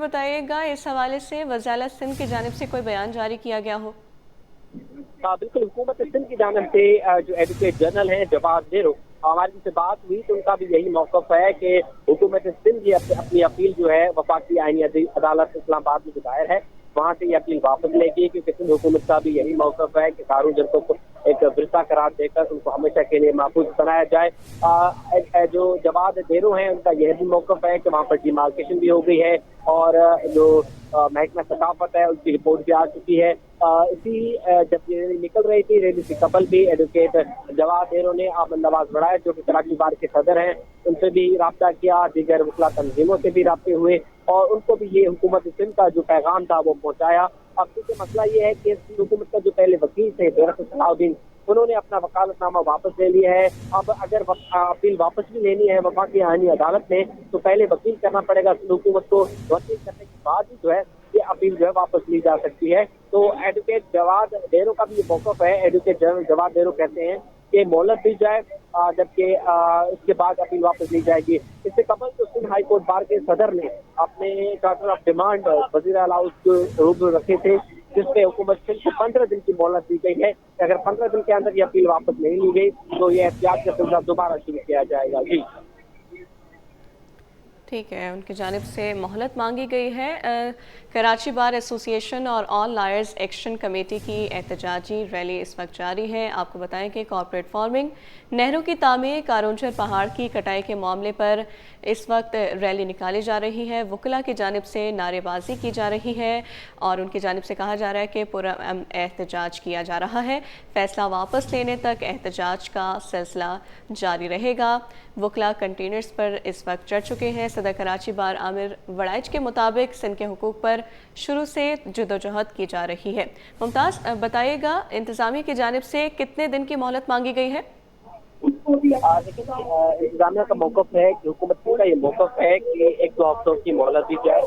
بتائیے گا اس حوالے سے وزیر اعلیٰ سندھ کی جانب سے کوئی بیان جاری کیا گیا ہو؟ بالکل حکومت سندھ کی جانب سے جو ایڈوکیٹ جنرل ہیں جواد ڈیرو، ہماری سے بات ہوئی تو ان کا بھی یہی موقف ہے کہ حکومت سندھ یہ اپنی اپیل جو ہے وفاقی آئینی عدالت اسلام آباد میں جو دائر ہے وہاں سے یہ اپیل واپس لے گی، کیونکہ سندھ حکومت کا بھی یہی موقف ہے کہ قانون جن کو ایک ورثہ قرار دے کر ان کو ہمیشہ کے لیے محفوظ بنایا جائے۔ جو جواد ڈیرو ہیں ان کا یہ بھی موقف ہے کہ وہاں پر ڈیمارکیشن بھی ہو گئی ہے اور جو محکمہ ثقافت ہے اس کی رپورٹ بھی آ چکی ہے۔ جب یہ ریلی نکل رہی تھی، ریلی سے قبل بھی ایڈوکیٹ جواد ڈیرو نے احمد نواز بڑھائے جو کہ کراچی بار کے صدر ہیں ان سے بھی رابطہ کیا، دیگر وکلا تنظیموں سے بھی رابطے ہوئے اور ان کو بھی یہ حکومت سندھ کا جو پیغام تھا وہ پہنچایا۔ اب کیونکہ مسئلہ یہ ہے کہ حکومت کا جو پہلے وکیل تھے بیرس صلاح الدین، انہوں نے اپنا وکالت نامہ واپس لے لیا ہے۔ اب اگر اپیل واپس بھی لینی ہے وفاقی آئینی عدالت میں تو پہلے وکیل کرنا پڑے گا حکومت کو، وکیل کرنے کے بعد ہی جو ہے یہ اپیل جو ہے واپس لی جا سکتی ہے۔ تو ایڈوکیٹ جواد ڈیرو کا بھی یہ موقف ہے، ایڈوکیٹ جنرل جواد ڈیرو کہتے ہیں کہ مہلت دی جائے جبکہ اس کے بعد اپیل واپس لی جائے گی۔ اس سے قبل تو سندھ ہائی کورٹ بار کے صدر نے اپنے چارٹر آف ڈیمانڈ وزیر اعلیٰ کو روبرو رکھے تھے جس پہ حکومت سندھ کو 15 دن کی مہلت دی گئی ہے کہ اگر 15 دن کے اندر یہ اپیل واپس نہیں لی گئی تو یہ احتجاج کا سلسلہ دوبارہ شروع کیا جائے گا۔ جی ٹھیک ہے، ان کی جانب سے مہلت مانگی گئی ہے۔ کراچی بار ایسوسی ایشن اور آل لائرز ایکشن کمیٹی کی احتجاجی ریلی اس وقت جاری ہے۔ آپ کو بتائیں کہ کارپوریٹ فارمنگ، نہروں کی تعمیر، کارونجھر پہاڑ کی کٹائی کے معاملے پر اس وقت ریلی نکالی جا رہی ہے۔ وکلاء کی جانب سے نعرے بازی کی جا رہی ہے اور ان کی جانب سے کہا جا رہا ہے کہ پرامن احتجاج کیا جا رہا ہے، فیصلہ واپس لینے تک احتجاج کا سلسلہ جاری رہے گا۔ وکلاء کنٹینرز پر اس وقت چڑھ چکے ہیں۔ صدر کراچی بار عامر وڑائچ کے مطابق سندھ کے حقوق پر شروع سے جدوجہد کی جا رہی ہے۔ ممتاز بتائیے گا انتظامیہ کی جانب سے کتنے دن کی مہلت مانگی گئی ہے؟ لیکن انتظامیہ کا موقف ہے کہ حکومت کا یہ موقف ہے کہ 1-2 ہفتوں کی مہلت دی جائے،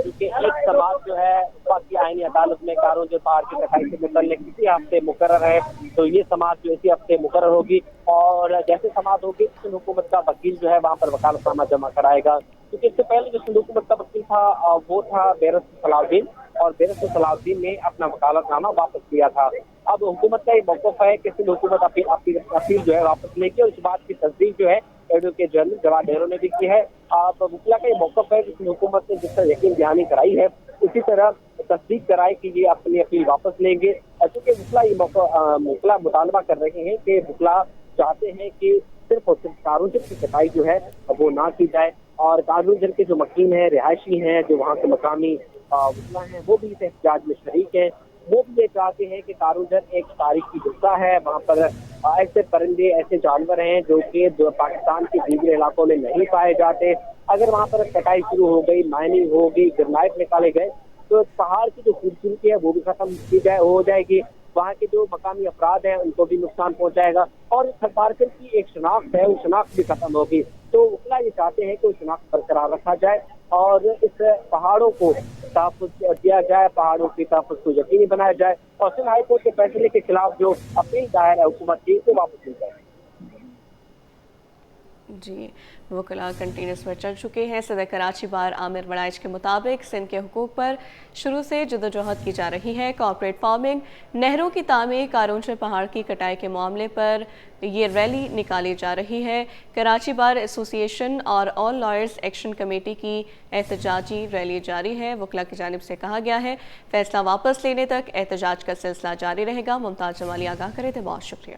کیونکہ ایک سماعت جو ہے وفاقی آئینی عدالت میں کارونجھر پہاڑ کی کٹائی سے متعلق اسی ہفتے مقرر ہے، تو یہ سماعت جو اسی ہفتے مقرر ہوگی اور جیسے سماعت ہوگی سندھ حکومت کا وکیل جو ہے وہاں پر وکالت نامہ جمع کرائے گا، کیونکہ اس سے پہلے جو سندھ حکومت کا وکیل تھا وہ تھا بیرس صلاح الدین اور بیرس صلاح الدین نے اپنا وکالت نامہ واپس لیا تھا۔ اب حکومت کا یہ موقف ہے کہ سندھ حکومت اپیل جو ہے واپس لے کے اور اس بات کی تصدیق جو ہے ایڈوکیٹ جنرل جواد ڈیرو نے بھی کی ہے۔ وکلاء کا یہ موقف ہے کہ سندھ حکومت نے جس طرح یقین دہانی کرائی ہے اسی طرح تصدیق کرائے کہ یہ اپنی اپیل واپس لیں گے، چونکہ وکلاء مطالبہ کر رہے ہیں کہ وکلاء چاہتے ہیں کہ صرف اور صرف کارونجھر کی کٹائی جو ہے وہ نہ کی جائے اور کارونجھر کے جو مکین ہیں، رہائشی ہیں، جو وہاں کے مقامی وکلاء ہیں وہ بھی اس احتجاج میں شریک ہیں۔ وہ بھی یہ چاہتے ہیں کہ کارونجھر ایک تاریخی حصہ ہے، وہاں پر ایسے پرندے، ایسے جانور ہیں جو کہ پاکستان کے دیگر علاقوں میں نہیں پائے جاتے۔ اگر وہاں پر کٹائی شروع ہو گئی، مائننگ ہوگی، گرنائٹ نکالے گئے تو پہاڑ کی جو خوبصورتی ہے وہ بھی ختم ہو جائے گی، وہاں کے جو مقامی افراد ہیں ان کو بھی نقصان پہنچائے گا اور تھرپارکر کی ایک شناخت ہے وہ شناخت بھی ختم ہوگی۔ تو وکلاء یہ چاہتے ہیں کہ وہ شناخت برقرار رکھا جائے اور اس پہاڑوں کو تحفظ دیا جائے، پہاڑوں کی تحفظ کو یقینی بنایا جائے اور سندھ ہائی کورٹ کے فیصلے کے خلاف جو اپیل دائر ہے حکومت کی کو واپس لی جائے۔ جی، وکلاء کنٹینرز پر چل چکے ہیں۔ صدر کراچی بار عامر وڑائچ کے مطابق سندھ کے حقوق پر شروع سے جدوجہد کی جا رہی ہے۔ کارپوریٹ فارمنگ، نہروں کی تعمیر، کارونجھر پہاڑ کی کٹائی کے معاملے پر یہ ریلی نکالی جا رہی ہے۔ کراچی بار ایسوسی ایشن اور آل لائرز ایکشن کمیٹی کی احتجاجی ریلی جاری ہے۔ وکلاء کی جانب سے کہا گیا ہے فیصلہ واپس لینے تک احتجاج کا سلسلہ جاری رہے گا۔ ممتاز جمالی آگاہ کرے تھے، بہت شکریہ۔